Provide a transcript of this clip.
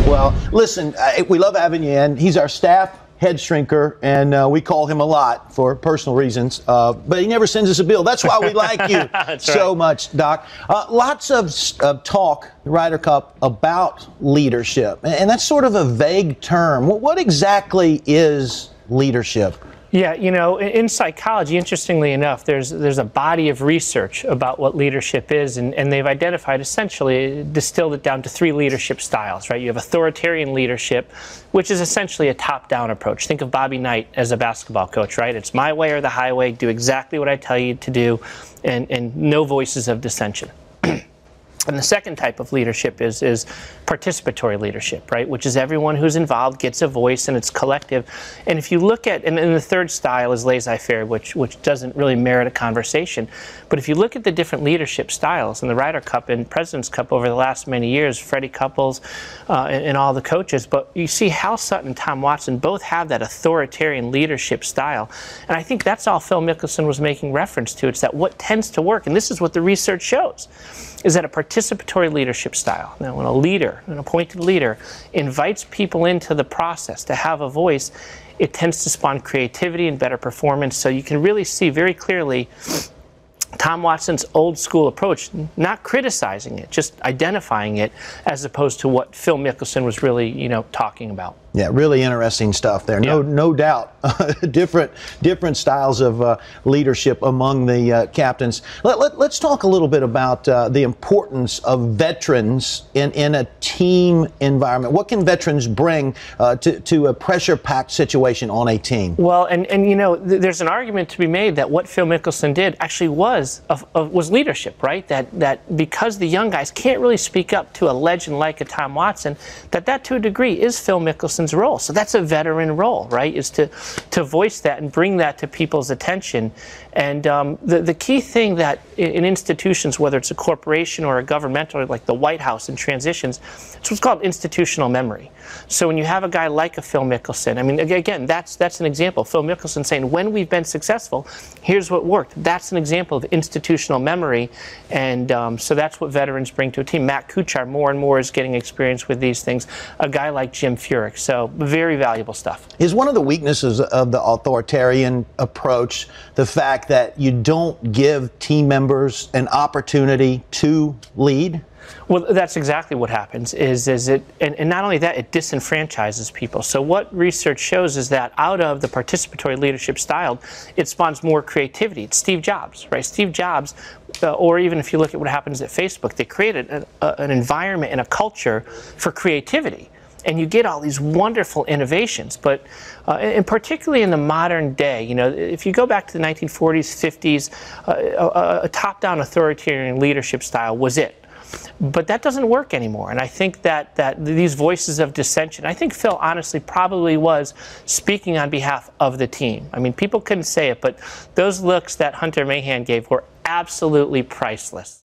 Well, listen, we love having you in. He's our staff head shrinker, and we call him a lot for personal reasons, but he never sends us a bill. That's why we like you so much, Doc. Lots of talk, the Ryder Cup, about leadership, and that's sort of a vague term. What exactly is leadership? Yeah, you know, in psychology, interestingly enough, there's a body of research about what leadership is, and they've identified, essentially, distilled it down to 3 leadership styles, right? You have authoritarian leadership, which is essentially a top-down approach. Think of Bobby Knight as a basketball coach, right? It's my way or the highway, do exactly what I tell you to do, and no voices of dissension. And the second type of leadership is participatory leadership, right? Which is everyone who's involved gets a voice and it's collective. And if you look at, and the third style is laissez-faire, which doesn't really merit a conversation. But if you look at the different leadership styles in the Ryder Cup and President's Cup over the last many years, Freddie Couples and all the coaches, but you see Hal Sutton and Tom Watson both have that authoritarian leadership style. And I think that's all Phil Mickelson was making reference to. It's that what tends to work, and this is what the research shows, is that a participatory leadership style. Now, when a leader, an appointed leader, invites people into the process to have a voice, it tends to spawn creativity and better performance. So you can really see very clearly Tom Watson's old school approach, not criticizing it, just identifying it, as opposed to what Phil Mickelson was really, you know, talking about. Yeah, really interesting stuff there. No doubt. different styles of leadership among the captains. Let's talk a little bit about the importance of veterans in a team environment. What can veterans bring to a pressure-packed situation on a team? Well, and you know, there's an argument to be made that what Phil Mickelson did actually was leadership, right? That because the young guys can't really speak up to a legend like a Tom Watson, that to a degree is Phil Mickelson's role. So that's a veteran role, right? Is to voice that and bring that to people's attention. And the key thing that in institutions, whether it's a corporation or a governmental, like the White House in transitions, it's what's called institutional memory. So when you have a guy like a Phil Mickelson, I mean, again, that's an example. Phil Mickelson saying, when we've been successful, here's what worked. That's an example of institutional memory. And so that's what veterans bring to a team. Matt Kuchar more and more is getting experience with these things. A guy like Jim Furyk. So very valuable stuff. Is one of the weaknesses of the authoritarian approach the fact that you don't give team members an opportunity to lead? Well, that's exactly what happens. And not only that, it disenfranchises people. So what research shows is that out of the participatory leadership style, it spawns more creativity. It's Steve Jobs, right? Steve Jobs, or even if you look at what happens at Facebook, they created an environment and a culture for creativity. And you get all these wonderful innovations, but and particularly in the modern day, you know, if you go back to the 1940s, 50s, a top-down authoritarian leadership style was it. But that doesn't work anymore, and I think that these voices of dissension, I think Phil honestly probably was speaking on behalf of the team. I mean, people couldn't say it, but those looks that Hunter Mahan gave were absolutely priceless.